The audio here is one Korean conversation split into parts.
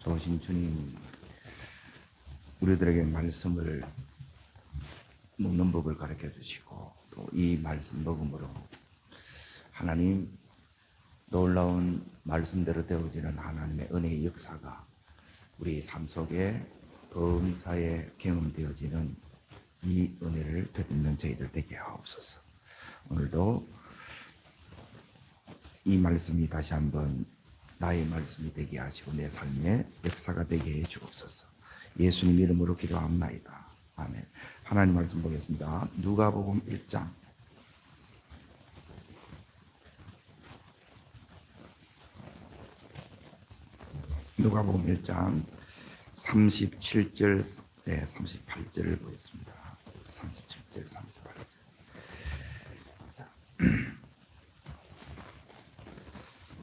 좋으신 주님, 우리들에게 말씀을 먹는 법을 가르쳐 주시고 또 이 말씀 먹음으로 하나님 놀라운 말씀대로 되어지는 하나님의 은혜의 역사가 우리 삶 속에 범사에 경험되어지는 이 은혜를 듣는 저희들 되게 하옵소서. 오늘도 이 말씀이 다시 한번 나의 말씀이 되게 하시고 내 삶의 역사가 되게 해 주옵소서. 예수님 이름으로 기도합나이다. 아멘. 하나님 말씀 보겠습니다. 누가복음 1장. 누가복음 1장 37절, 38절을 보겠습니다. 37절, 38절. 자,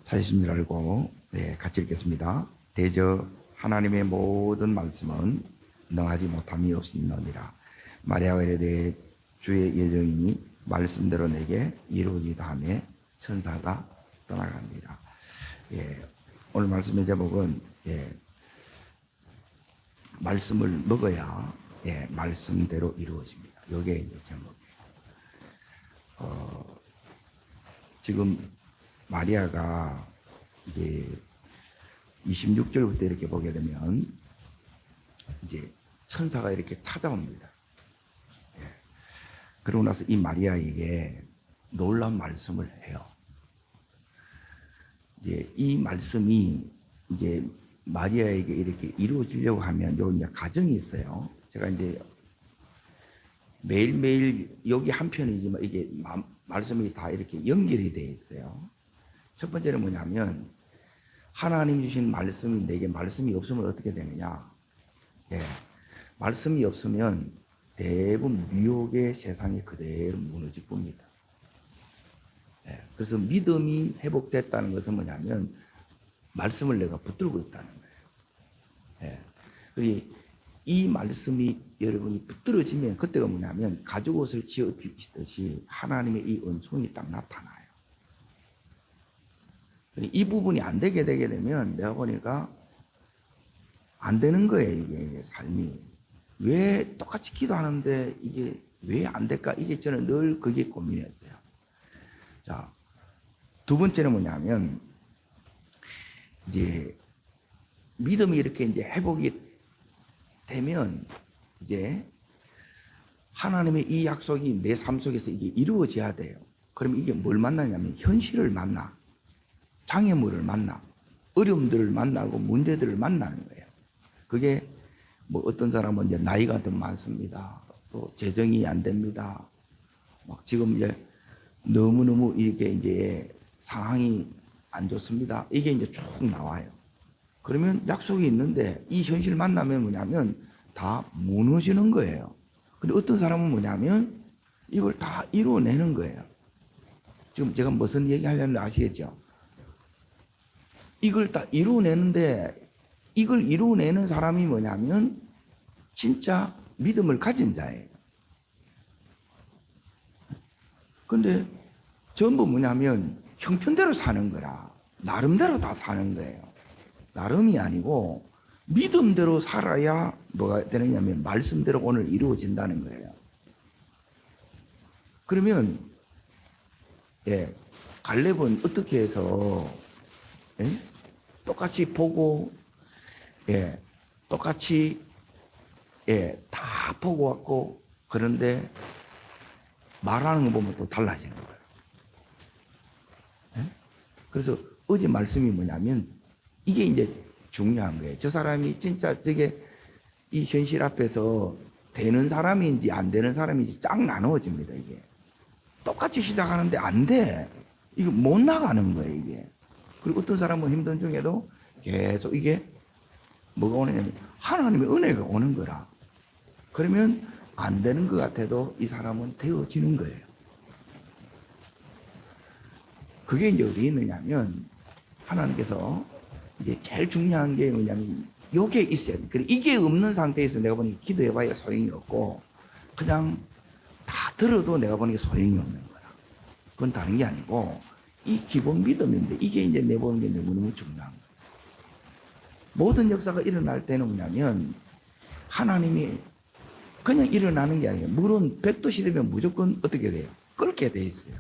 찾으신 줄 알고 같이 읽겠습니다. 대저 하나님의 모든 말씀은 능하지 못함이 없으니라. 마리아가 이르되 주의 예정이니 말씀대로 내게 이루어지다 하며 천사가 떠나갑니다. 오늘 말씀의 제목은 말씀을 먹어야 말씀대로 이루어집니다. 이게 이제 제목이에요. 지금 마리아가 이제 26절부터 이렇게 보게 되면 이제 천사가 이렇게 찾아옵니다. 그러고 나서 이 마리아에게 놀라운 말씀을 해요. 이제 이 말씀이 이제 마리아에게 이렇게 이루어지려고 하면 여기 이제 가정이 있어요. 제가 이제 매일매일 여기 한 편이지만 이게 말씀이 다 이렇게 연결이 되어 있어요. 첫 번째는 뭐냐면 하나님 주신 말씀이 내게 말씀이 없으면 어떻게 되느냐? 말씀이 없으면 대부분 미혹의 세상이 그대로 무너질 겁니다. 그래서 믿음이 회복됐다는 것은 뭐냐면 말씀을 내가 붙들고 있다는 거예요. 그리고 이 말씀이 여러분이 붙들어지면 그때가 뭐냐면 가죽 옷을 지어 입히듯이 하나님의 이 은총이 딱 나타나요. 이 부분이 안 되게 되면 내가 보니까 안 되는 거예요. 이게 삶이. 왜 똑같이 기도하는데 이게 왜 안 될까? 이게 저는 늘 그게 고민이었어요. 자, 두 번째는 뭐냐면 이제 믿음이 이렇게 이제 회복이 되면 이제 하나님의 이 약속이 내 삶 속에서 이게 이루어져야 돼요. 그럼 이게 뭘 만나냐면 현실을 만나, 장애물을 만나, 어려움들을 만나고 문제들을 만나는 거예요. 그게 뭐 어떤 사람은 이제 나이가 더 많습니다. 또 재정이 안 됩니다. 막 지금 이제 너무너무 이렇게 이제 상황이 안 좋습니다. 이게 이제 쭉 나와요. 그러면 약속이 있는데 이 현실 만나면 뭐냐면 다 무너지는 거예요. 근데 어떤 사람은 뭐냐면 이걸 다 이루어내는 거예요. 지금 제가 무슨 얘기 하려는지 아시겠죠? 이걸 다 이루어내는데 이걸 이루어내는 사람이 뭐냐면 진짜 믿음을 가진 자예요. 근데 전부 뭐냐면 형편대로 사는 거라. 나름대로 다 사는 거예요. 나름이 아니고 믿음대로 살아야 뭐가 되느냐면 말씀대로 오늘 이루어진다는 거예요. 그러면 갈렙은 어떻게 해서 똑같이 보고 똑같이 다 보고 왔고 그런데 말하는 거 보면 또 달라지는 거예요. 그래서 어제 말씀이 뭐냐면 이게 이제 중요한 거예요. 저 사람이 진짜 이 현실 앞에서 되는 사람인지 안 되는 사람인지 쫙 나누어집니다. 이게 똑같이 시작하는데 안 돼. 이거 못 나가는 거예요. 이게. 그리고 어떤 사람은 힘든 중에도 계속 이게 뭐가 오느냐면 하나님의 은혜가 오는 거라. 그러면 안 되는 것 같아도 이 사람은 되어지는 거예요. 그게 이제 어디 있느냐면 하나님께서 이제 제일 중요한 게 뭐냐면 요게 있어야 돼. 그리고 이게 없는 상태에서 내가 보니 기도해봐야 소용이 없고 그냥 다 들어도 내가 보니 소용이 없는 거라. 그건 다른 게 아니고 이 기본 믿음인데 이게 이제 내보는 게 너무너무 중요한 거예요. 모든 역사가 일어날 때는 뭐냐면 하나님이 그냥 일어나는 게 아니에요. 물은 100도 시대면 무조건 어떻게 돼요? 끓게 돼 있어요.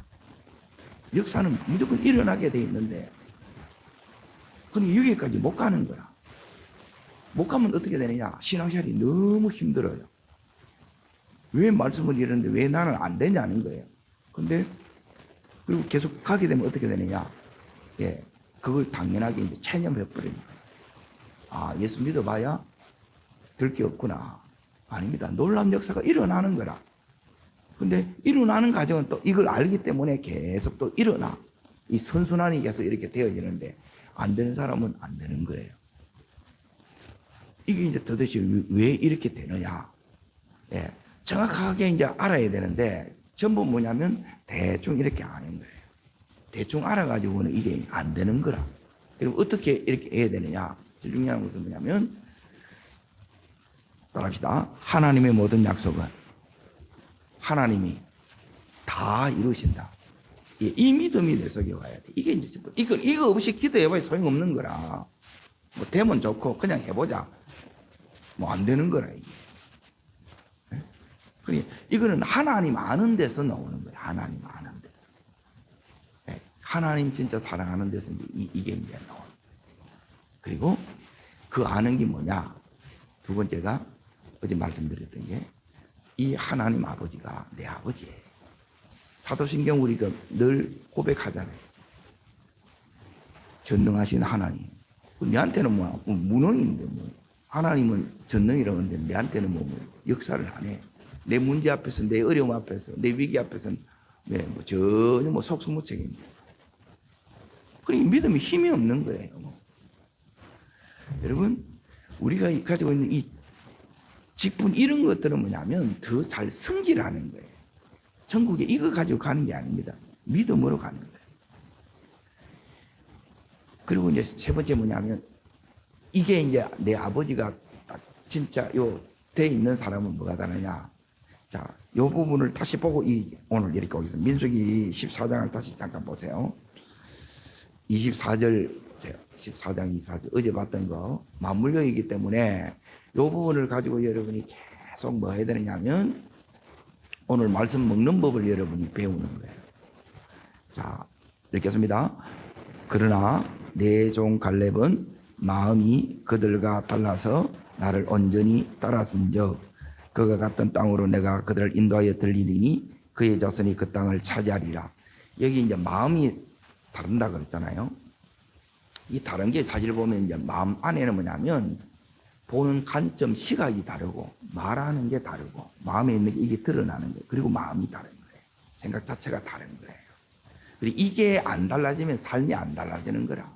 역사는 무조건 일어나게 돼 있는데 그럼 여기까지 못 가는 거야. 못 가면 어떻게 되느냐? 신앙생활이 너무 힘들어요. 왜 말씀을 이러는데 왜 나는 안 되냐는 거예요. 근데 그리고 계속 가게 되면 어떻게 되느냐? 예, 그걸 당연하게 이제 체념해 버리는 거예요. 아, 예수 믿어봐야 될 게 없구나. 아닙니다. 놀라운 역사가 일어나는 거라. 근데 일어나는 과정은 또 이걸 알기 때문에 계속 또 일어나. 이 선순환이 계속 이렇게 되어지는데 안 되는 사람은 안 되는 거예요. 이게 이제 도대체 왜 이렇게 되느냐. 예, 정확하게 이제 알아야 되는데 전부 뭐냐면 대충 이렇게 아는 거예요. 대충 알아가지고는 이게 안 되는 거라. 그럼 어떻게 이렇게 해야 되느냐. 제일 중요한 것은 뭐냐면 따라합시다. 하나님의 모든 약속은 하나님이 다 이루신다. 이 믿음이 내 속에 와야 돼. 이게 이제 이거 없이 기도해봐야 소용없는 거라. 뭐 되면 좋고 그냥 해보자. 뭐 안 되는 거라 이게. 그러니 이거는 하나님 아는 데서 나오는 거야. 하나님 아는 데서. 하나님 진짜 사랑하는 데서 이게 이제 나오는 거야. 그리고 그 아는 게 뭐냐? 두 번째가 어제 말씀드렸던 게 이 하나님 아버지가 내 아버지예요. 사도신경 우리가 늘 고백하잖아요. 전능하신 하나님. 내한테는 뭐 무능인데 뭐 하나님은 전능이라고 하는데 내한테는 뭐 역사를 안 해. 내 문제 앞에서, 내 어려움 앞에서, 내 위기 앞에서는 뭐 전혀 뭐 속수무책입니다. 그러니 믿음이 힘이 없는 거예요. 여러분, 우리가 가지고 있는 이 직분 이런 것들은 뭐냐면 더 잘 승기라는 거예요. 전국에 이거 가지고 가는 게 아닙니다. 믿음으로 가는 거예요. 그리고 이제 세 번째 뭐냐면 이게 이제 내 아버지가 진짜 돼 있는 사람은 뭐가 다르냐. 자, 요 부분을 다시 보고 오늘 이렇게 오겠습니다. 민수기 14장을 다시 잠깐 보세요. 24절, 14장 24절 어제 봤던 거 맞물려이기 때문에 요 부분을 가지고 여러분이 계속 뭐 해야 되느냐면 오늘 말씀 먹는 법을 여러분이 배우는 거예요. 자, 읽겠습니다. 그러나 내 종 갈렙은 마음이 그들과 달라서 나를 온전히 따랐은즉 그가 갔던 땅으로 내가 그들을 인도하여 들리리니 그의 자손이 그 땅을 차지하리라. 여기 이제 마음이 다른다 그랬잖아요. 이 다른 게 사실 보면 이제 마음 안에는 뭐냐면 보는 관점, 시각이 다르고 말하는 게 다르고 마음에 있는 게 이게 드러나는 거예요. 그리고 마음이 다른 거예요. 생각 자체가 다른 거예요. 그리고 이게 안 달라지면 삶이 안 달라지는 거라.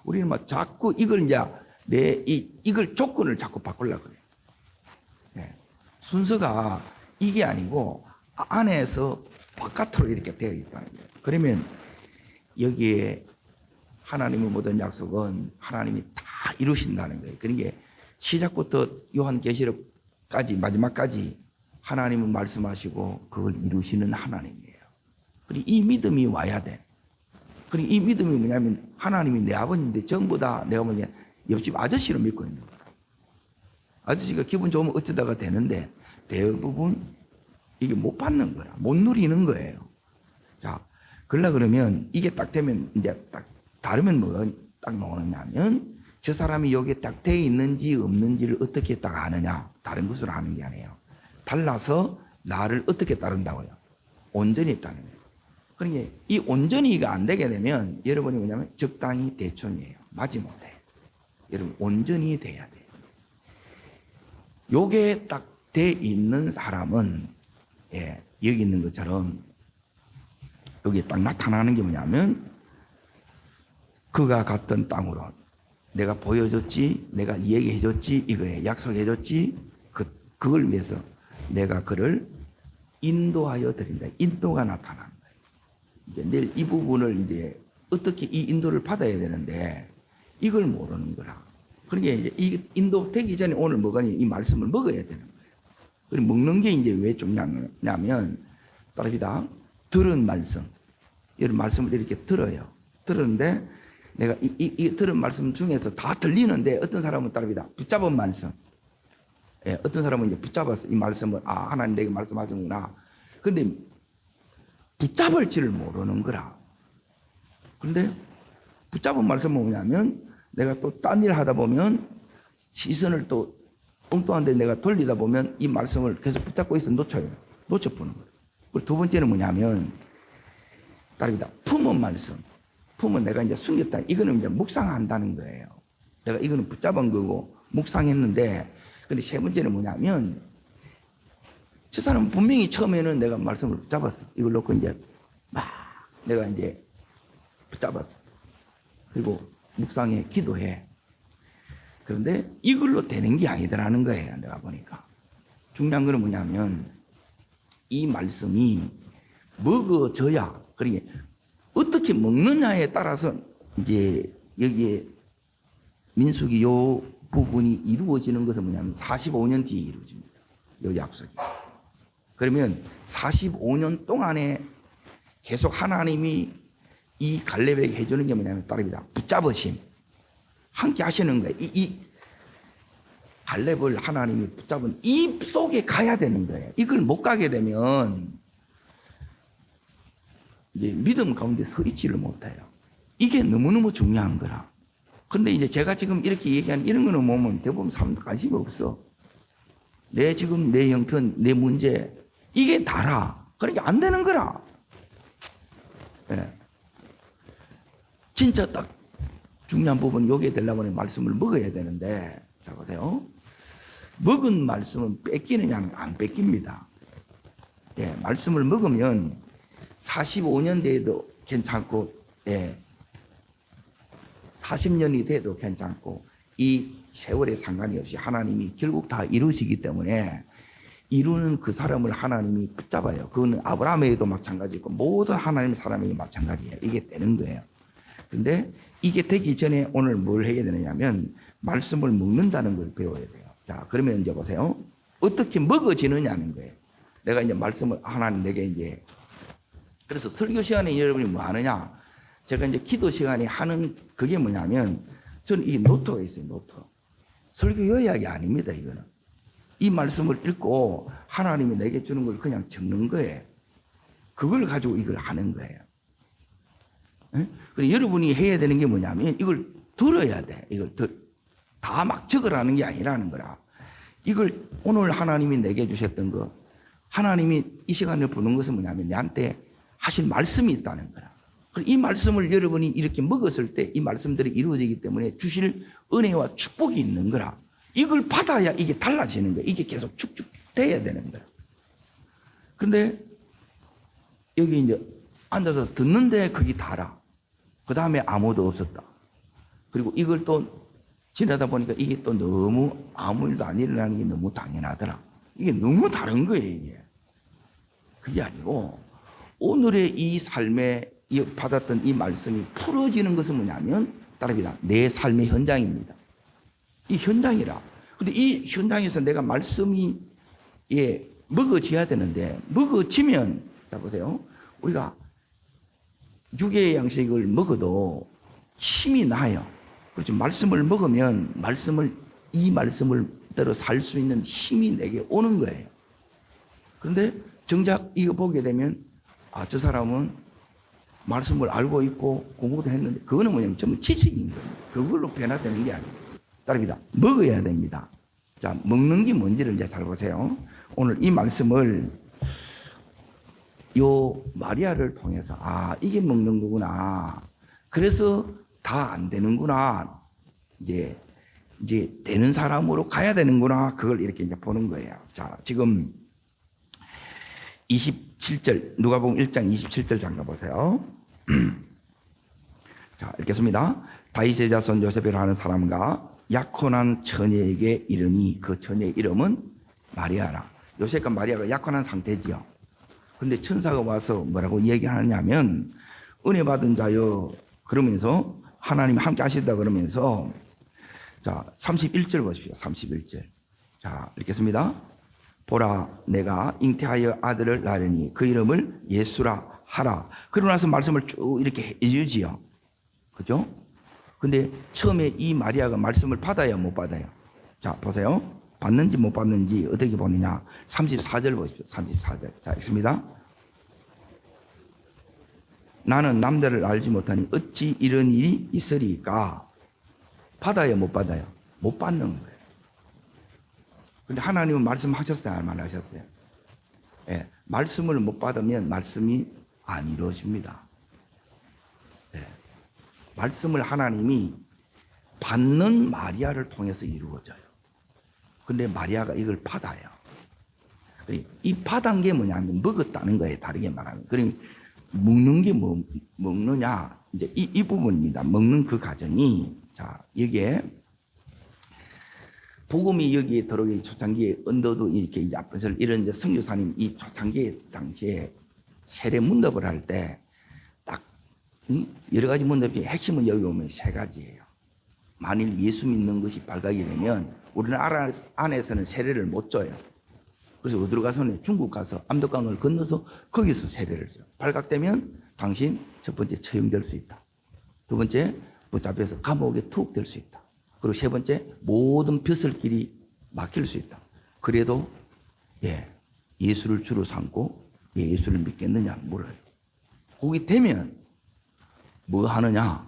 우리는 막 자꾸 이걸 이제 이걸 조건을 자꾸 바꾸려고 그래요. 네. 순서가 이게 아니고 안에서 바깥으로 이렇게 되어 있다는 거예요. 그러면 여기에 하나님의 모든 약속은 하나님이 다 이루신다는 거예요. 그러니까 시작부터 요한계시록까지 마지막까지 하나님은 말씀하시고 그걸 이루시는 하나님이에요. 그리고 이 믿음이 와야 돼. 그리고 이 믿음이 뭐냐면 하나님이 내 아버지인데 전부 다 내가 뭐냐 옆집 아저씨를 믿고 있는 거야. 아저씨가 기분 좋으면 어쩌다가 되는데 대부분 이게 못 받는 거야. 못 누리는 거예요. 자, 그러면 이게 딱 되면 이제 딱 다르면 뭐가 딱 나오느냐면 저 사람이 여기에 딱 돼 있는지 없는지를 어떻게 딱 아느냐. 다른 것으로 아는 게 아니에요. 달라서 나를 어떻게 따른다고요? 온전히 따르는 거예요. 그러니까 이 온전히가 안 되게 되면 여러분이 뭐냐면 적당히 대충이에요. 마지못해. 여러분 온전히 돼야 돼요. 요게 딱 돼 있는 사람은 여기 있는 것처럼 여기 딱 나타나는 게 뭐냐면 그가 갔던 땅으로 내가 보여줬지, 내가 얘기해줬지, 이거에 약속해줬지, 그걸 위해서 내가 그를 인도하여 드린다. 인도가 나타나는 거예요. 이제 내일 이 부분을 이제 어떻게 이 인도를 받아야 되는데 이걸 모르는 거라. 그러니까 이제 이 인도 되기 전에 오늘 먹으니 이 말씀을 먹어야 되는 거예요. 그리고 먹는 게 이제 왜 중요하냐면 따릅니다. 들은 말씀, 이런 말씀을 이렇게 들어요. 들었는데 내가 이 들은 말씀 중에서 다 들리는데 어떤 사람은 따릅니다. 붙잡은 말씀. 예, 어떤 사람은 이제 붙잡았어. 이 말씀을, 아, 하나님 내게 말씀하시는구나. 근데 붙잡을지를 모르는 거라. 그런데 붙잡은 말씀은 뭐냐면 내가 또 딴 일 하다 보면 시선을 또 엉뚱한 데 내가 돌리다 보면 이 말씀을 계속 붙잡고 있어 놓쳐요. 놓쳐보는 거예요. 그리고 두 번째는 뭐냐면 따릅니다. 품은 말씀. 품은 내가 이제 숨겼다. 이거는 이제 묵상한다는 거예요. 내가 이거는 붙잡은 거고 묵상했는데, 근데 세 번째는 뭐냐면 저 사람은 분명히 처음에는 내가 말씀을 붙잡았어. 이걸 놓고 이제 막 내가 이제 붙잡았어. 그리고 묵상해, 기도해. 그런데 이걸로 되는 게 아니더라는 거예요. 내가 보니까. 중요한 건 뭐냐면 이 말씀이 먹어져야, 그러니까 어떻게 먹느냐에 따라서 이제 여기에 민수기 요 부분이 이루어지는 것은 뭐냐면 45년 뒤에 이루어집니다. 요 약속이. 그러면 45년 동안에 계속 하나님이 이 갈렙에게 해주는 게 뭐냐면 따릅니다. 붙잡으심. 함께 하시는 거예요. 이 갈렙을 하나님이 붙잡은 입 속에 가야 되는 거예요. 이걸 못 가게 되면 이제 믿음 가운데 서 있지를 못해요. 이게 너무너무 중요한 거라. 근데 이제 제가 지금 이렇게 얘기하는 이런 거는 보면 대부분 사람들 관심이 없어. 내 지금 내 형편, 내 문제, 이게 다라. 그러니까 안 되는 거라. 예. 진짜 딱 중요한 부분 여기에 되려면 말씀을 먹어야 되는데, 자 보세요. 먹은 말씀은 뺏기느냐 안 뺏깁니다. 예, 말씀을 먹으면 45년 돼도 괜찮고, 예, 40년이 돼도 괜찮고, 이 세월에 상관이 없이 하나님이 결국 다 이루시기 때문에 이루는 그 사람을 하나님이 붙잡아요. 그거는 아브라함에게도 마찬가지고 모든 하나님의 사람에게 마찬가지예요. 이게 되는 거예요. 근데 이게 되기 전에 오늘 뭘 해야 되느냐면 말씀을 먹는다는 걸 배워야 돼요. 자, 그러면 이제 보세요. 어떻게 먹어지느냐는 거예요. 내가 이제 말씀을 하나님 내게 이제, 그래서 설교 시간에 여러분이 뭐 하느냐? 제가 이제 기도 시간에 하는 그게 뭐냐면 저는 이 노트가 있어요. 노트. 설교 요약이 아닙니다. 이거는. 이 말씀을 읽고 하나님이 내게 주는 걸 그냥 적는 거예요. 그걸 가지고 이걸 하는 거예요. 그리고 여러분이 해야 되는 게 뭐냐면 이걸 들어야 돼. 이걸 다 막 적으라는 게 아니라는 거라. 이걸 오늘 하나님이 내게 주셨던 거, 하나님이 이 시간을 부는 것은 뭐냐면 내한테 하실 말씀이 있다는 거라. 이 말씀을 여러분이 이렇게 먹었을 때 이 말씀들이 이루어지기 때문에 주실 은혜와 축복이 있는 거라. 이걸 받아야 이게 달라지는 거야. 이게 계속 축축돼야 되는 거야. 그런데 여기 이제 앉아서 듣는데 그게 다라. 그 다음에 아무도 없었다. 그리고 이걸 또 지나다 보니까 이게 또 너무 아무 일도 안 일어나는 게 너무 당연하더라. 이게 너무 다른 거예요, 이게. 그게 아니고 오늘의 이 삶에 받았던 이 말씀이 풀어지는 것은 뭐냐면 따릅니다. 내 삶의 현장입니다. 이 현장이라. 근데 이 현장에서 내가 말씀이 먹어져야 되는데 먹어지면, 자 보세요. 우리가 육의 양식을 먹어도 힘이 나요. 그렇죠. 말씀을 먹으면 이 말씀을 대로 살 수 있는 힘이 내게 오는 거예요. 그런데 정작 이거 보게 되면 저 사람은 말씀을 알고 있고 공부도 했는데 그거는 뭐냐면 전부 지식인 거예요. 그걸로 변화되는 게 아니에요. 따릅니다. 먹어야 됩니다. 자, 먹는 게 뭔지를 이제 잘 보세요. 오늘 이 말씀을 요 마리아를 통해서 이게 먹는 거구나. 그래서 다 안 되는구나. 이제 되는 사람으로 가야 되는구나. 그걸 이렇게 이제 보는 거예요. 자, 지금 27절 누가복음 1장 27절 잠깐 보세요. 자, 읽겠습니다. 다윗의 자손 요셉이라 하는 사람과 약혼한 처녀에게 이르니 그 처녀의 이름은 마리아라. 요셉과 마리아가 약혼한 상태지요. 근데 천사가 와서 뭐라고 얘기하느냐면 은혜 받은 자여 그러면서 하나님이 함께 하신다 그러면서 자 31절 보십시오. 31절. 자 읽겠습니다. 보라 내가 잉태하여 아들을 낳으니 그 이름을 예수라 하라. 그러고 나서 말씀을 쭉 이렇게 해주지요. 그죠? 근데 처음에 이 마리아가 말씀을 받아야 못 받아요. 자, 보세요. 받는지 못 받는지 어떻게 보느냐. 34절 보십시오. 34절. 자, 있습니다. 나는 남들을 알지 못하니 어찌 이런 일이 있으리까. 받아야 못 받아요. 못 받는 거예요. 근데 하나님은 말씀하셨어요? 안 하셨어요? 예, 말씀을 못 받으면 말씀이 안 이루어집니다. 예, 말씀을 하나님이 받는 마리아를 통해서 이루어져요. 근데 마리아가 이걸 받아요. 이 받은 게 뭐냐면 먹었다는 거예요. 다르게 말하면. 그러니 먹는 게 뭐 먹느냐? 이제 이 부분입니다. 먹는 그 과정이. 자, 여기에 복음이 여기에 들어오기 초창기에 언더도 이렇게 이제 앞에서 이런 이제 선교사님 이 초창기 당시에 세례 문답을 할 때 딱 여러 가지 문답이 핵심은 여기 보면 세 가지예요. 만일 예수 믿는 것이 발각이 되면 우리나라 안에서는 세례를 못 줘요. 그래서 어디로 가서는 중국 가서 압록강을 건너서 거기서 세례를 줘요. 발각되면 당신 첫 번째 처형될 수 있다. 두 번째 붙잡혀서 감옥에 투옥될 수 있다. 그리고 세 번째 모든 벼슬길이 막힐 수 있다. 그래도 예수를 주로 삼고 예수를 믿겠느냐 물어요. 거기 되면 뭐 하느냐?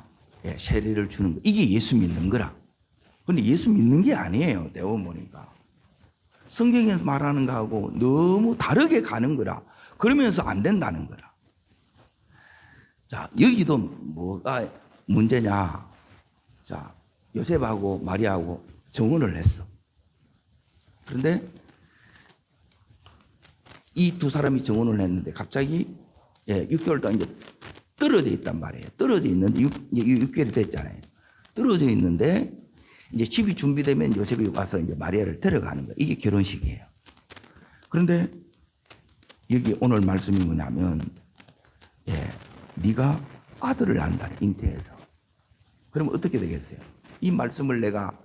세례를 주는 거. 이게 예수 믿는 거라. 근데 예수 믿는 게 아니에요. 대부분 보니까. 성경에서 말하는 거하고 너무 다르게 가는 거라. 그러면서 안 된다는 거라. 자, 여기도 뭐가 문제냐? 자, 요셉하고 마리아하고 정혼을 했어. 그런데 이 두 사람이 정혼을 했는데 갑자기 6개월 동안 이제 떨어져 있단 말이에요. 떨어져 있는데 6개월이 됐잖아요. 떨어져 있는데 이제 집이 준비되면 요셉이 와서 이제 마리아를 데려가는 거예요. 이게 결혼식이에요. 그런데 여기 오늘 말씀이 뭐냐면 네가 아들을 낳는다. 잉태해서. 그러면 어떻게 되겠어요? 이 말씀을 내가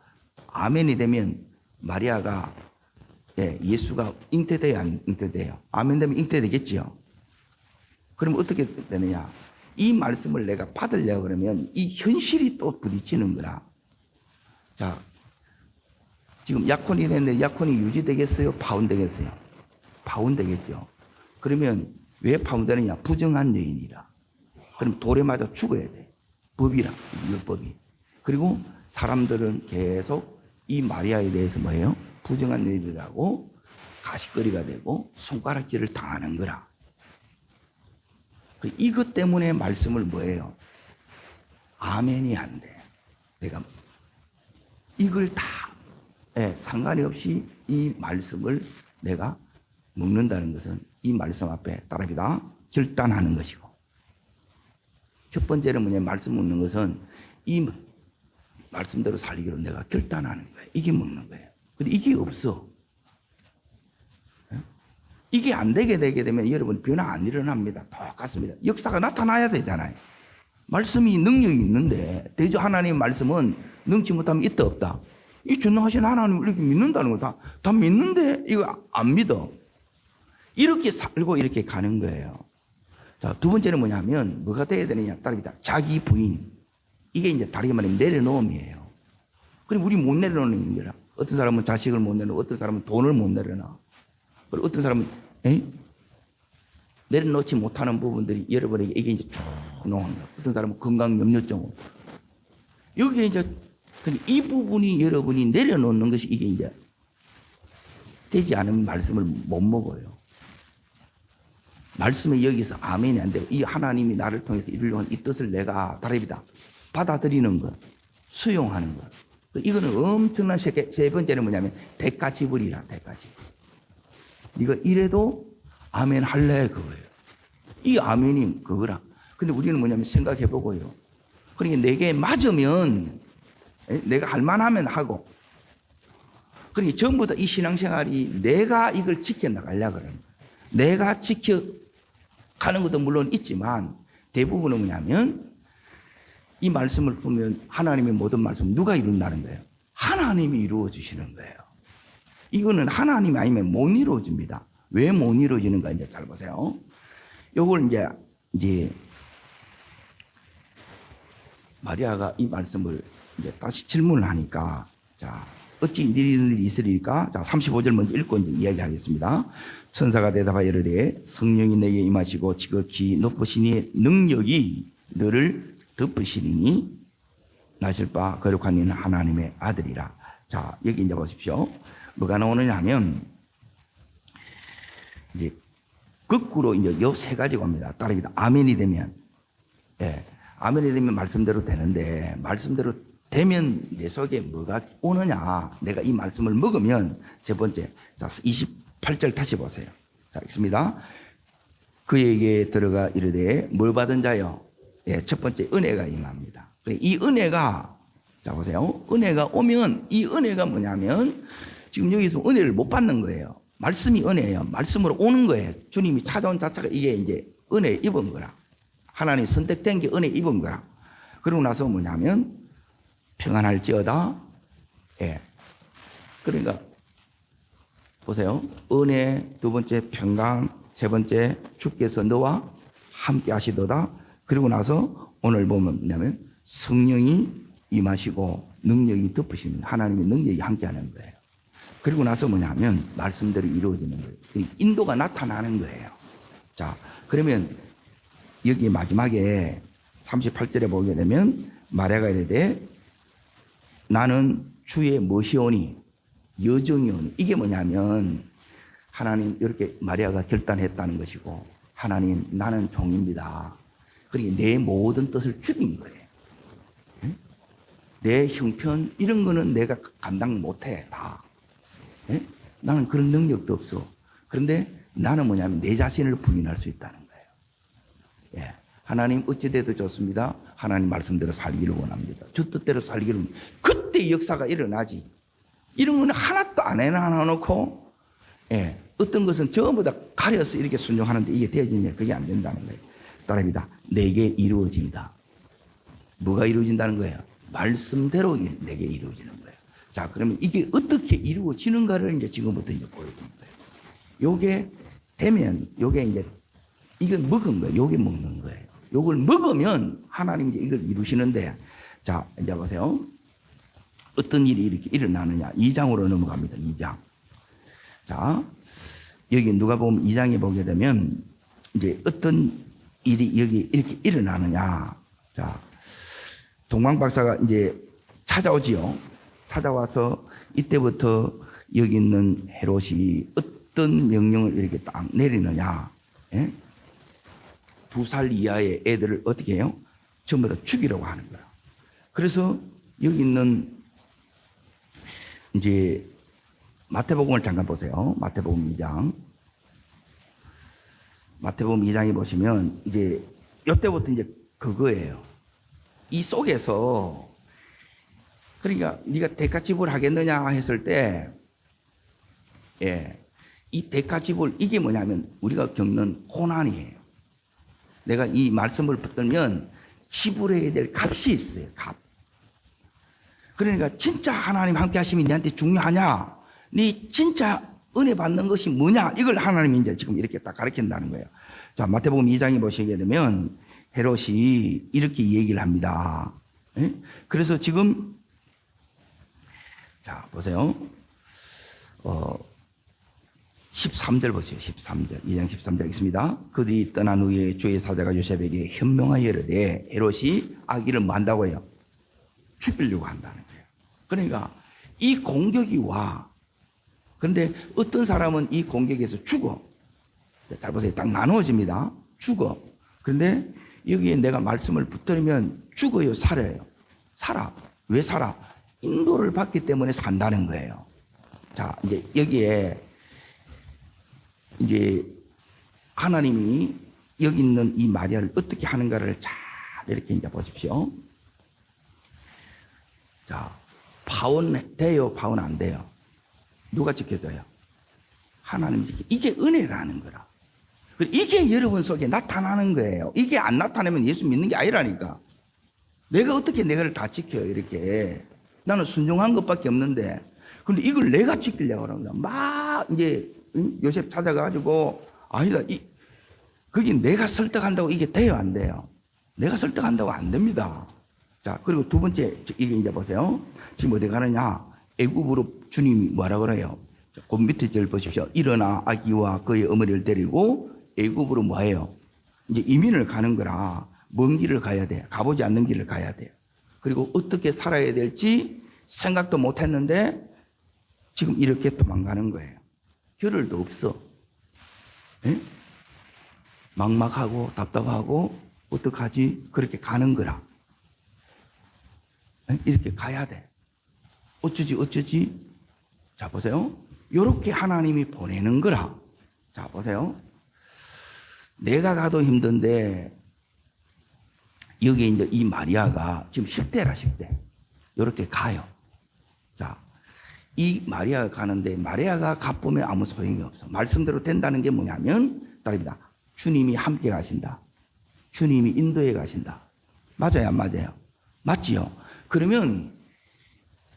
아멘이 되면 마리아가 예수가 잉태돼야 안 잉태돼요? 아멘 되면 잉태되겠지요. 그러면 어떻게 되느냐? 이 말씀을 내가 받으려고 그러면 이 현실이 또 부딪히는 거라. 자, 지금 약혼이 됐는데 약혼이 유지되겠어요? 파혼되겠어요? 파혼되겠죠. 그러면 왜 파혼되느냐? 부정한 여인이라. 그럼 돌에 맞아 죽어야 돼. 법이라. 율법이. 그리고 사람들은 계속 이 마리아에 대해서 뭐예요? 부정한 여인이라고 가시거리가 되고 손가락질을 당하는 거라. 이것 때문에 말씀을 뭐예요? 아멘이 안 돼. 내가 이걸 다 상관이 없이 이 말씀을 내가 먹는다는 것은 이 말씀 앞에 따라합니다. 결단하는 것이고. 첫 번째는 뭐냐? 말씀 먹는 것은 이 말씀대로 살기로 내가 결단하는 거예요. 이게 먹는 거예요. 근데 이게 없어. 이게 안 되게 되면 여러분 변화 안 일어납니다. 똑같습니다. 역사가 나타나야 되잖아요. 말씀이 능력이 있는데 대저 하나님의 말씀은 능치 못하면 있다 없다. 이 전능하신 하나님을 이렇게 믿는다는 거 다 믿는데 이거 안 믿어. 이렇게 살고 이렇게 가는 거예요. 자, 두 번째는 뭐냐면 뭐가 돼야 되느냐 따릅니다. 자기 부인. 이게 이제 다르게 말하면 내려놓음이에요. 그럼 우리 못 내려놓는 거라. 어떤 사람은 자식을 못 내려놓고 어떤 사람은 돈을 못 내려놔. 그리고 어떤 사람은 내려놓지 못하는 부분들이 여러분에게 이게 이제 쭉 나오는 거예요. 어떤 사람은 건강 염려증. 여기에 이제 이 부분이 여러분이 내려놓는 것이 이게 이제 되지 않은 말씀을 못 먹어요. 말씀에 여기서 아멘이 안 되고 이 하나님이 나를 통해서 이루려고 한 이 뜻을 내가 다릅니다. 받아들이는 것, 수용하는 것. 이거는 엄청난 세 번째는 뭐냐면 대가 지불이라. 대가 지불. 네가 이래도 아멘 할래 그거예요. 이 아멘이 그거라. 근데 우리는 뭐냐면 생각해 보고요. 그러니까 내게 맞으면 내가 할 만하면 하고. 그러니까 전부 다 이 신앙생활이 내가 이걸 지켜나가려고 그러는 거예요. 내가 지켜가는 것도 물론 있지만 대부분은 뭐냐면 이 말씀을 보면 하나님의 모든 말씀 누가 이룬다는 거예요? 하나님이 이루어 주시는 거예요. 이거는 하나님이 아니면 못 이루어집니다. 왜 못 이루어지는가 이제 잘 보세요. 요걸 이제 마리아가 이 말씀을 이제 다시 질문을 하니까, 자, 어찌 이런 일이 있으리까? 자, 35절 먼저 읽고 이제 이야기하겠습니다. 천사가 대답하여 이르되 성령이 내게 임하시고 지극히 높으시니 능력이 너를 덮으시리니 나실 바 거룩한 이는 하나님의 아들이라. 자, 여기 이제 보십시오. 뭐가 나오느냐 하면, 이제 거꾸로 이제 요 세 가지가 옵니다. 따릅니다. 아멘이 되면, 예, 아멘이 되면 말씀대로 되는데, 말씀대로 되면 내 속에 뭐가 오느냐. 내가 이 말씀을 먹으면, 첫 번째, 자, 28절 다시 보세요. 자, 읽습니다. 그에게 들어가 이르되 뭘 받은 자요? 예, 첫 번째 은혜가 임합니다. 이 은혜가, 자 보세요. 은혜가 오면, 이 은혜가 뭐냐면 지금 여기서 은혜를 못 받는 거예요. 말씀이 은혜예요. 말씀으로 오는 거예요. 주님이 찾아온 자체가 이게 이제 은혜 입은 거라. 하나님 선택된 게 은혜 입은 거라. 그러고 나서 뭐냐면 평안할지어다. 예. 그러니까 보세요. 은혜, 두 번째 평강, 세 번째 주께서 너와 함께 하시도다. 그리고 나서 오늘 보면 뭐냐면 성령이 임하시고 능력이 덮으시는, 하나님의 능력이 함께하는 거예요. 그리고 나서 뭐냐면 말씀대로 이루어지는 거예요. 인도가 나타나는 거예요. 자, 그러면 여기 마지막에 38절에 보게 되면 마리아가 이르되 나는 주의 머시오니 여정이 오니. 이게 뭐냐면 하나님 이렇게 마리아가 결단했다는 것이고, 하나님 나는 종입니다. 그러니까 내 모든 뜻을 죽인 거예요. 내 형편 이런 거는 내가 감당 못해 다. 나는 그런 능력도 없어. 그런데 나는 뭐냐면 내 자신을 부인할 수 있다는 거예요. 예. 하나님 어찌돼도 좋습니다. 하나님 말씀대로 살기를 원합니다. 주 뜻대로 살기를 원합니다. 그때 역사가 일어나지. 이런 거는 하나도 안 해놔놓고, 예, 어떤 것은 전부 다 가려서 이렇게 순종하는데 이게 되어지냐? 그게 안 된다는 거예요. 따라합니다. 내게 이루어진다. 뭐가 이루어진다는 거예요? 말씀대로 내게 이루어지는 거예요. 자, 그러면 이게 어떻게 이루어지는가를 이제 지금부터 이제 보여주는 거예요. 요게 되면, 요게 이제, 이걸 먹은 거예요. 요게 먹는 거예요. 요걸 먹으면 하나님 이제 이걸 이루시는데, 자, 이제 보세요. 어떤 일이 이렇게 일어나느냐. 2장으로 넘어갑니다. 2장. 자, 여기 누가 보면 2장에 보게 되면, 이제 어떤 일이 여기 이렇게 일어나느냐. 자, 동방 박사가 이제 찾아오지요. 찾아와서 이때부터 여기 있는 헤롯이 어떤 명령을 이렇게 딱 내리느냐. 예? 2살 이하의 애들을 어떻게 해요? 전부 다 죽이려고 하는 거야. 그래서 여기 있는 이제 마태복음을 잠깐 보세요. 마태복음 2장. 마태복음 2장에 보시면 이제 이때부터 이제 그거예요. 이 속에서, 그러니까 네가 대가 지불하겠느냐 했을 때, 예, 이 대가 지불, 이게 뭐냐면 우리가 겪는 고난이에요. 내가 이 말씀을 붙들면 지불해야 될 값이 있어요. 값. 그러니까 진짜 하나님 함께 하심이 너한테 중요하냐? 네 진짜 은혜 받는 것이 뭐냐? 이걸 하나님이 이제 지금 이렇게 딱 가르친다는 거예요. 자, 마태복음 2장에 보시게 되면 헤롯이 이렇게 얘기를 합니다. 예? 그래서 지금, 자, 보세요. 13절 보세요. 13절. 2장 13절 있습니다. 그들이 떠난 후에 주의 사자가 요셉에게 현명하여 이르되 헤롯이 아기를 뭐 한다고 해요? 죽이려고 한다는 거예요. 그러니까 이 공격이 와. 그런데 어떤 사람은 이 공격에서 죽어. 잘 보세요. 딱 나누어집니다. 죽어. 그런데 여기에 내가 말씀을 붙들면 죽어요, 살아요? 살아. 왜 살아? 인도를 받기 때문에 산다는 거예요. 자, 이제 여기에 이제 하나님이 여기 있는 이 마리아를 어떻게 하는가를 잘 이렇게 이제 보십시오. 자, 파혼 돼요? 파혼 안 돼요? 누가 지켜줘요? 하나님이 지켜. 이게 은혜라는 거라. 이게 여러분 속에 나타나는 거예요. 이게 안 나타나면 예수 믿는 게 아니라니까. 내가 어떻게 내가를 다 지켜요, 이렇게. 나는 순종한 것밖에 없는데. 근데 이걸 내가 지키려고 하는 거야. 막 이제 요셉 찾아가지고, 아니다, 그게 내가 설득한다고 이게 돼요, 안 돼요? 내가 설득한다고 안 됩니다. 자, 그리고 두 번째, 이게 이제 보세요. 지금 어디 가느냐? 애굽으로 주님이 뭐라 그래요? 그 밑에 절 보십시오. 일어나 아기와 그의 어머니를 데리고 애굽으로 뭐예요? 이제 이민을 가는 거라 먼 길을 가야 돼. 가보지 않는 길을 가야 돼요. 그리고 어떻게 살아야 될지 생각도 못 했는데 지금 이렇게 도망가는 거예요. 겨를도 없어. 예? 막막하고 답답하고 어떡하지? 그렇게 가는 거라. 예? 이렇게 가야 돼. 어쩌지? 자, 보세요. 이렇게 하나님이 보내는 거라. 자, 보세요. 내가 가도 힘든데 여기 이제 이 마리아가 지금 10대라 10대. 이렇게 가요. 자, 이 마리아가 가는데 마리아가 가쁘면 아무 소용이 없어. 말씀대로 된다는 게 뭐냐면 따릅니다. 주님이 함께 가신다. 주님이 인도해 가신다. 맞아요, 안 맞아요? 맞지요? 그러면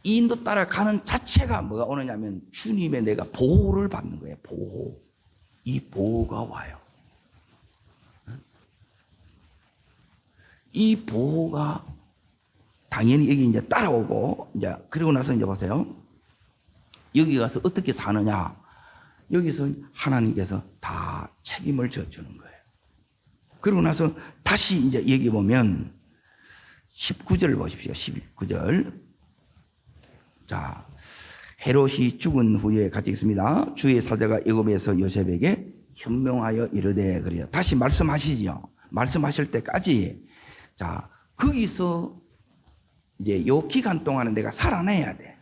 이 인도 따라가는 자체가 뭐가 오느냐면 주님의 내가 보호를 받는 거예요. 보호. 이 보호가 와요. 이 보호가 당연히 여기 이제 따라오고 이제 그리고 나서 이제 보세요. 여기 가서 어떻게 사느냐? 여기서 하나님께서 다 책임을 져주는 거예요. 그리고 나서 다시 이제 여기 보면 19절 보십시오. 19절. 자, 헤롯이 죽은 후에 같이 있습니다. 주의 사자가 애굽에서 요셉에게 현명하여 이르되 그래요. 다시 말씀하시죠. 말씀하실 때까지 자, 거기서 이제 요 기간 동안은 내가 살아내야 돼.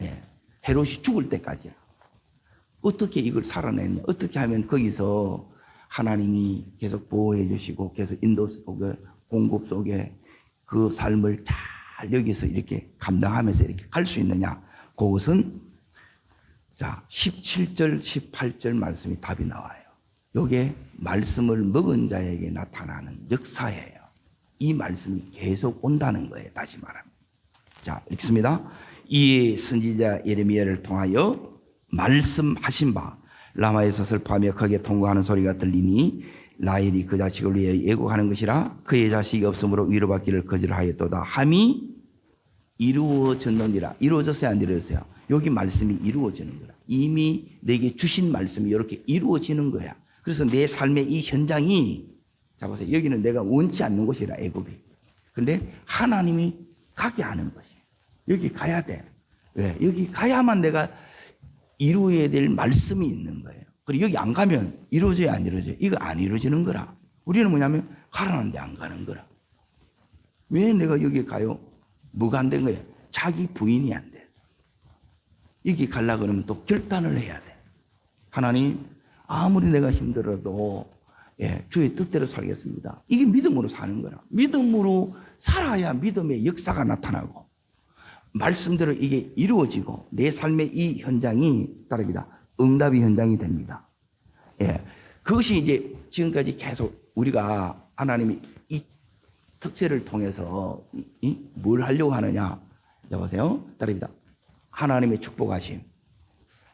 예. 헤롯이 죽을 때까지. 어떻게 이걸 살아내냐? 어떻게 하면 거기서 하나님이 계속 보호해 주시고 계속 인도 속에 공급 속에 그 삶을 잘 여기서 이렇게 감당하면서 이렇게 갈 수 있느냐? 그것은 자, 17절, 18절 말씀이 답이 나와요. 요게 말씀을 먹은 자에게 나타나는 역사예요. 이 말씀이 계속 온다는 거예요. 다시 말하면. 자, 읽습니다. 이에 선지자 예레미야를 통하여 말씀하신 바 라마에서 슬퍼하며 거기에 통곡하는 소리가 들리니 라헬이 그 자식을 위해 예고하는 것이라 그의 자식이 없으므로 위로받기를 거절하였도다 함이 이루어졌느니라. 이루어졌어요, 안 이루어졌어요? 여기 말씀이 이루어지는 거라. 이미 내게 주신 말씀이 이렇게 이루어지는 거야. 그래서 내 삶의 이 현장이 자 보세요. 여기는 내가 원치 않는 곳이라 애굽이. 근데 하나님이 가게 하는 것이. 여기 가야 돼. 왜? 여기 가야만 내가 이루어야 될 말씀이 있는 거예요. 그리고 여기 안 가면 이루어져요, 안 이루어져요? 이거 안 이루어지는 거라. 우리는 뭐냐면 가라는데 안 가는 거라. 왜 내가 여기 가요? 뭐가 안 된 거예요? 자기 부인이 안 돼서. 여기 가려고 그러면 또 결단을 해야 돼. 하나님, 아무리 내가 힘들어도 예, 주의 뜻대로 살겠습니다. 이게 믿음으로 사는 거라. 믿음으로 살아야 믿음의 역사가 나타나고 말씀대로 이게 이루어지고 내 삶의 이 현장이 따릅니다. 응답의 현장이 됩니다. 예, 그것이 이제 지금까지 계속 우리가 하나님이 이 특세를 통해서 뭘 하려고 하느냐? 여보세요? 따릅니다. 하나님의 축복하심.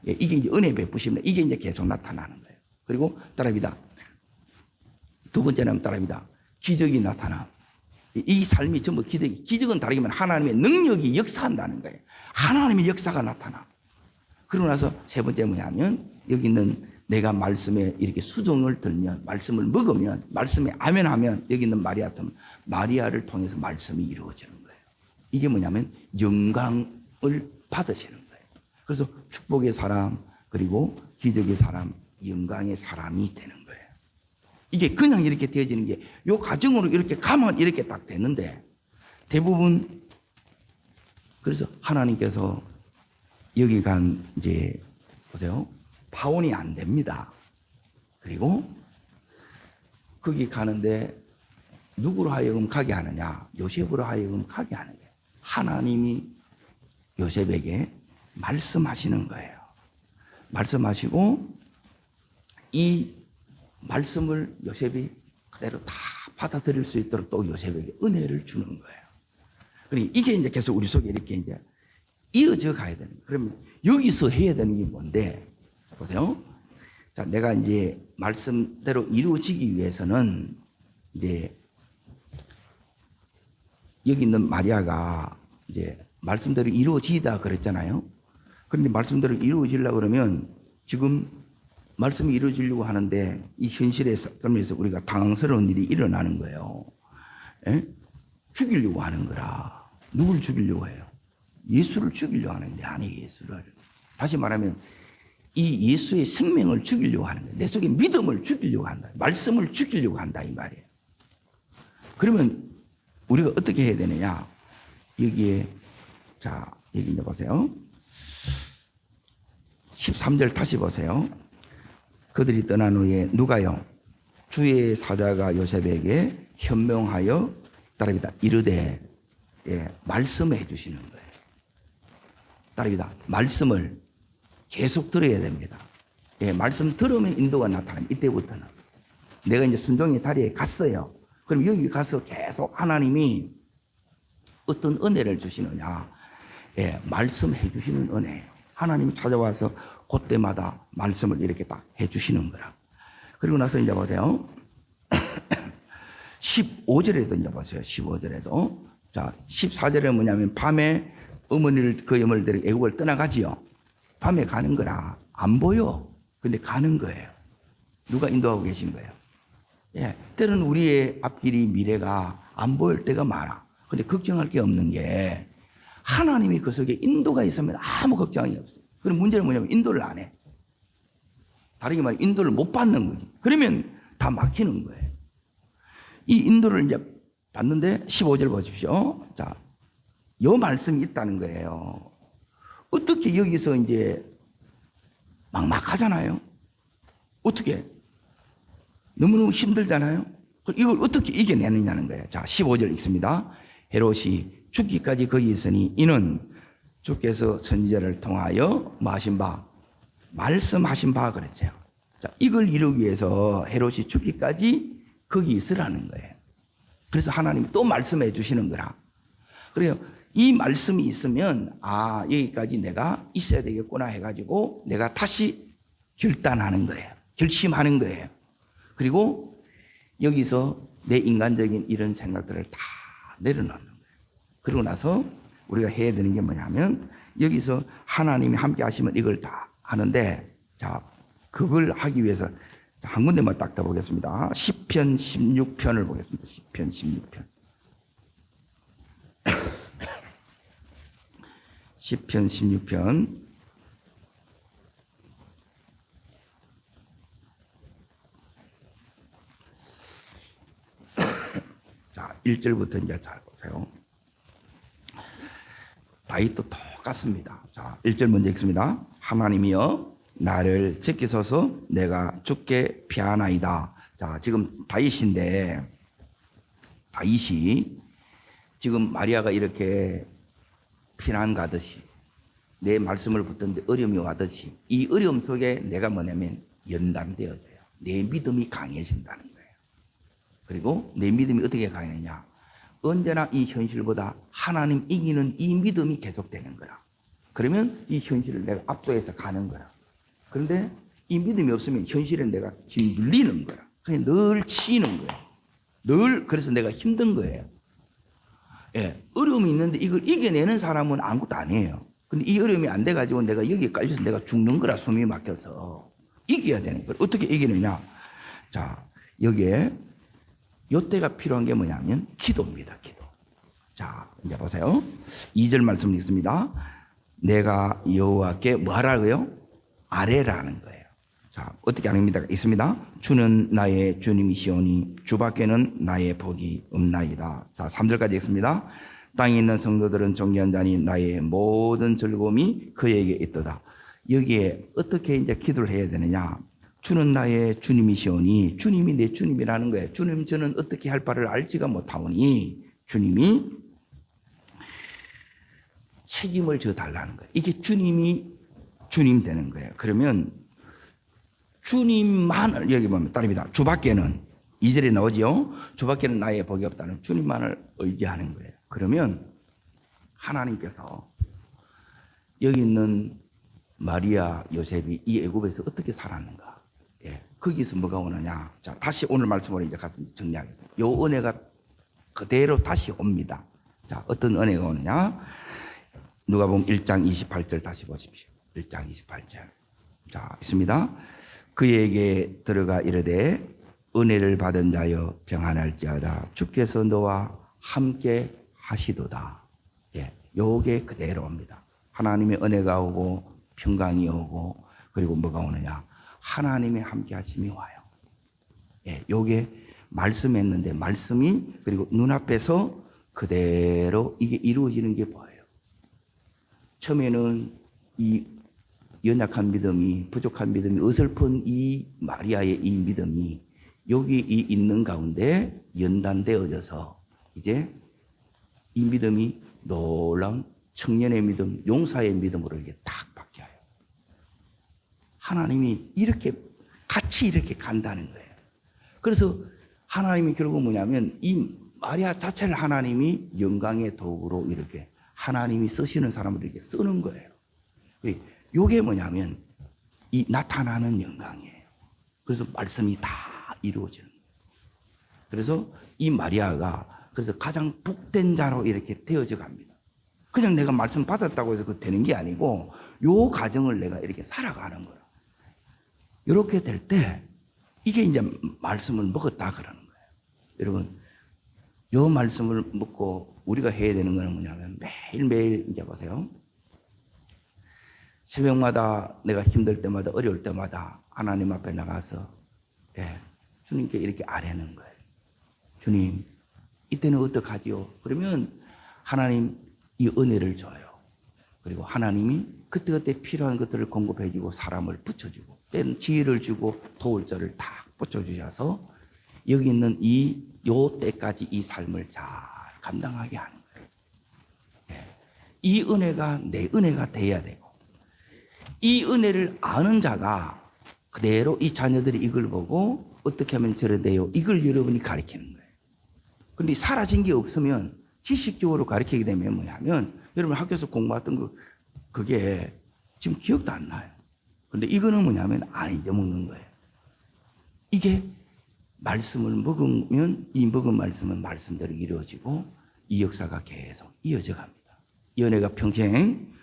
예, 이게 이제 은혜 베푸심입니다. 이게 이제 계속 나타나는 거예요. 그리고 따릅니다. 두 번째는 따릅니다. 기적이 나타나. 이 삶이 전부 기적이. 기적은 다르기만 하나님의 능력이 역사한다는 거예요. 하나님의 역사가 나타나. 그러고 나서 세 번째 뭐냐면 여기 있는 내가 말씀에 이렇게 수종을 들면 말씀을 먹으면 말씀에 아멘하면 여기 있는 마리아를 통해서 말씀이 이루어지는 거예요. 이게 뭐냐면 영광을 받으시는 거예요. 그래서 축복의 사람 그리고 기적의 사람 영광의 사람이 되는 거예요. 이게 그냥 이렇게 되어지는 게 요 과정으로 이렇게 가면 이렇게 딱 되는데 대부분 그래서 하나님께서 여기 간 이제 보세요. 파혼이 안 됩니다. 그리고 거기 가는데 누구로 하여금 가게 하느냐? 요셉으로 하여금 가게 하는 거예요. 하나님이 요셉에게 말씀하시는 거예요. 말씀하시고 이 말씀을 요셉이 그대로 다 받아들일 수 있도록 또 요셉에게 은혜를 주는 거예요. 그러니까 이게 이제 계속 우리 속에 이렇게 이제 이어져 가야 되는 거예요. 그러면 여기서 해야 되는 게 뭔데? 보세요. 자, 내가 이제 말씀대로 이루어지기 위해서는 이제 여기 있는 마리아가 이제 말씀대로 이루어지다 그랬잖아요. 그런데 말씀대로 이루어지려고 그러면 지금 말씀이 이루어지려고 하는데 이 현실의 삶에서 우리가 당황스러운 일이 일어나는 거예요. 예? 죽이려고 하는 거라. 누굴 죽이려고 해요? 예수를 죽이려고 하는데 아니 예수를. 다시 말하면 이 예수의 생명을 죽이려고 하는 거예요. 내 속에 믿음을 죽이려고 한다. 말씀을 죽이려고 한다 이 말이에요. 그러면 우리가 어떻게 해야 되느냐? 여기에 자 여기 이제 보세요. 13절 다시 보세요. 그들이 떠난 후에 누가요? 주의 사자가 요셉에게 현명하여 따릅니다. 이르되 말씀해 주시는 거예요. 따릅니다. 말씀을 계속 들어야 됩니다. 말씀 들으면 인도가 나타납니다. 이때부터는. 내가 이제 순종의 자리에 갔어요. 그럼 여기 가서 계속 하나님이 어떤 은혜를 주시느냐. 말씀해 주시는 은혜예요. 하나님이 찾아와서 그때마다 말씀을 이렇게 딱 해주시는 거라. 그리고 나서 이제 보세요. 15절에도 이제 보세요. 15절에도. 자, 14절에 뭐냐면 밤에 어머니를 그 염을 데리고 애굽을 떠나가지요. 밤에 가는 거라. 안 보여. 근데 가는 거예요. 누가 인도하고 계신 거예요. 때로는 우리의 앞길이 미래가 안 보일 때가 많아. 근데 걱정할 게 없는 게 하나님이 그 속에 인도가 있으면 아무 걱정이 없어요. 그럼 문제는 뭐냐면 인도를 안 해. 다르게 말해 인도를 못 받는 거지. 그러면 다 막히는 거예요. 이 인도를 이제 받는데 15절 보십시오. 자, 요 말씀이 있다는 거예요. 어떻게 여기서 이제 막막하잖아요. 어떻게? 너무너무 힘들잖아요. 이걸 어떻게 이겨내느냐는 거예요. 자, 15절 읽습니다. 헤롯이 죽기까지 거기 있으니 이는 주께서 선지자를 통하여 하신 바, 말씀하신 바 그랬죠. 자, 이걸 이루기 위해서 헤롯이 죽기까지 거기 있으라는 거예요. 그래서 하나님이 또 말씀해 주시는 거라. 그래요. 이 말씀이 있으면 아 여기까지 내가 있어야 되겠구나 해가지고 내가 다시 결단하는 거예요. 결심하는 거예요. 그리고 여기서 내 인간적인 이런 생각들을 다 내려놓는 거예요. 그러고 나서 우리가 해야 되는 게 뭐냐면 여기서 하나님이 함께 하시면 이걸 다 하는데 자 그걸 하기 위해서 한 군데만 딱 더 보겠습니다. 시편 16편을 보겠습니다. 시편 16편. 시편 16편. 자, 1절부터 이제 잘 보세요. 다윗도 똑같습니다. 자, 1절 먼저 읽습니다. 하나님이여 나를 지키소서 내가 죽게 피하나이다. 자, 지금 다윗인데 다윗이 지금 마리아가 이렇게 피난 가듯이 내 말씀을 붙든데 어려움이 와듯이 이 어려움 속에 내가 뭐냐면 연단되어져요. 내 믿음이 강해진다는 거예요. 그리고 내 믿음이 어떻게 강해지냐? 언제나 이 현실보다 하나님 이기는 이 믿음이 계속되는 거라. 그러면 이 현실을 내가 압도해서 가는 거라. 그런데 이 믿음이 없으면 현실에 내가 흔들리는 거야. 그냥 늘 치이는 거예요. 늘 그래서 내가 힘든 거예요. 어려움이 있는데 이걸 이겨내는 사람은 아무것도 아니에요. 근데 이 어려움이 안 돼가지고 내가 여기에 깔려서 내가 죽는 거라 숨이 막혀서 이겨야 되는 거예요. 어떻게 이기느냐? 자, 여기에 요때가 필요한 게 뭐냐면 기도입니다. 기도. 자, 이제 보세요. 2절 말씀 읽습니다. 내가 여호와께 뭐 하라고요? 아뢰라는 거예요. 자, 어떻게 아닙니까? 있습니다. 주는 나의 주님이시오니 주밖에는 나의 복이 없나이다. 자, 3절까지 읽습니다. 땅에 있는 성도들은 존귀한 자니 나의 모든 즐거움이 그에게 있도다. 여기에 어떻게 이제 기도를 해야 되느냐? 주는 나의 주님이시오니 주님이 내 주님이라는 거예요. 주님 저는 어떻게 할 바를 알지가 못하오니 주님이 책임을 져 달라는 거예요. 이게 주님이 주님 되는 거예요. 그러면 주님만을 여기 보면 따릅니다. 주밖에는 2절에 나오지요. 주밖에는 나의 복이 없다는 주님만을 의지하는 거예요. 그러면 하나님께서 여기 있는 마리아 요셉이 이 애굽에서 어떻게 살았는가? 거기서 뭐가 오느냐? 자, 다시 오늘 말씀으로 이제 가서 정리하겠습니다. 요 은혜가 그대로 다시 옵니다. 자, 어떤 은혜가 오느냐? 누가복음 1장 28절 다시 보십시오. 1장 28절. 자, 있습니다. 그에게 들어가 이르되 은혜를 받은 자여 평안할지어다. 주께서 너와 함께 하시도다. 예, 요게 그대로입니다. 하나님의 은혜가 오고 평강이 오고 그리고 뭐가 오느냐? 하나님의 함께 하심이 와요. 예, 요게 말씀했는데 말씀이 그리고 눈앞에서 그대로 이게 이루어지는 게 보여요. 처음에는 이 연약한 믿음이, 부족한 믿음이, 어설픈 이 마리아의 이 믿음이 여기 이 있는 가운데 연단되어져서 이제 이 믿음이 놀라운 청년의 믿음, 용사의 믿음으로 이게 딱 바뀌어요. 하나님이 이렇게 같이 이렇게 간다는 거예요. 그래서 하나님이 결국 뭐냐면 이 마리아 자체를 하나님이 영광의 도구로 이렇게 하나님이 쓰시는 사람을 이렇게 쓰는 거예요. 이게 뭐냐면 이 나타나는 영광이에요. 그래서 말씀이 다 이루어지는 거예요. 그래서 이 마리아가 그래서 가장 복된 자로 이렇게 되어져 갑니다. 그냥 내가 말씀 받았다고 해서 그 되는 게 아니고 요 과정을 내가 이렇게 살아가는 거예요. 이렇게 될 때 이게 이제 말씀을 먹었다 그러는 거예요. 여러분, 요 말씀을 먹고 우리가 해야 되는 거는 뭐냐면 매일매일 이제 보세요. 새벽마다 내가 힘들 때마다 어려울 때마다 하나님 앞에 나가서 주님께 이렇게 아뢰는 거예요. 주님, 이때는 어떡하지요? 그러면 하나님 이 은혜를 줘요. 그리고 하나님이 그때그때 필요한 것들을 공급해 주고 사람을 붙여주고 때는 지혜를 주고 도울 자를 다 붙여주셔서 여기 있는 요 때까지 이 삶을 잘 감당하게 하는 거예요. 이 은혜가 내 은혜가 돼야 되고 이 은혜를 아는 자가 그대로 이 자녀들이 이걸 보고 어떻게 하면 저래돼요? 이걸 여러분이 가르치는 거예요. 근데 사라진 게 없으면 지식적으로 가르치게 되면 뭐냐면 여러분 학교에서 공부했던 그게 지금 기억도 안 나요. 근데 이거는 뭐냐면 안 잊어먹는 거예요. 이게 말씀을 먹으면 이 먹은 말씀은 말씀대로 이루어지고 이 역사가 계속 이어져 갑니다. 이 은혜가 평생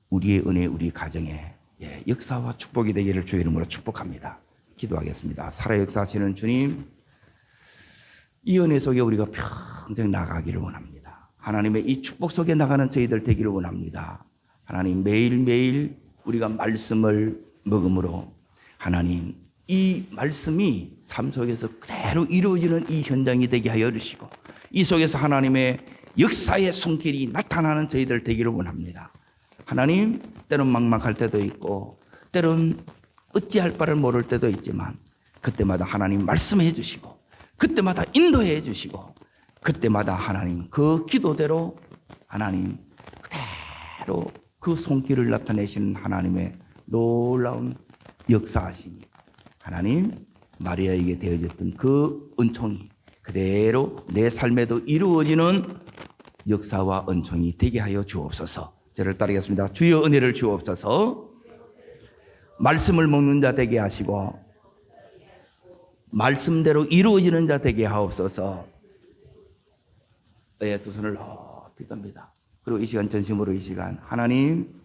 우리의 은혜, 우리 가정에 역사와 축복이 되기를 주의 이름으로 축복합니다. 기도하겠습니다. 살아 역사하시는 주님, 이 은혜 속에 우리가 평생 나가기를 원합니다. 하나님의 이 축복 속에 나가는 저희들 되기를 원합니다. 하나님, 매일매일 우리가 말씀을 먹음으로 하나님 이 말씀이 삶 속에서 그대로 이루어지는 이 현장이 되게 하여 주시고 이 속에서 하나님의 역사의 손길이 나타나는 저희들 되기를 원합니다. 하나님, 때론 막막할 때도 있고 때론 어찌할 바를 모를 때도 있지만 그때마다 하나님 말씀해 주시고 그때마다 인도해 주시고 그때마다 하나님 그 기도대로 하나님 그대로 그 손길을 나타내시는 하나님의 놀라운 역사하시니 하나님 마리아에게 되어졌던 그 은총이 그대로 내 삶에도 이루어지는 역사와 은총이 되게 하여 주옵소서. 저를 따르겠습니다. 주여 은혜를 주옵소서. 말씀을 먹는 자 되게 하시고 말씀대로 이루어지는 자 되게 하옵소서. 두 손을 높이 듭니다. 그리고 이 시간 전심으로 이 시간 하나님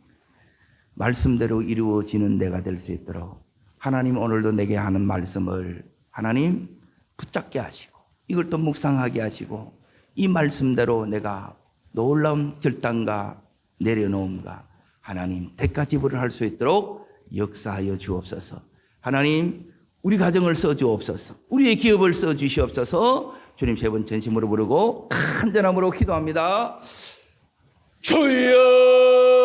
말씀대로 이루어지는 내가 될 수 있도록 하나님 오늘도 내게 하는 말씀을 하나님 붙잡게 하시고 이걸 또 묵상하게 하시고 이 말씀대로 내가 놀라운 결단과 내려놓음과 하나님 대가지불을 할 수 있도록 역사하여 주옵소서. 하나님 우리 가정을 써주옵소서. 우리의 기업을 써주시옵소서. 주님 세 번 전심으로 부르고 간절함으로 기도합니다. 주여! 주여!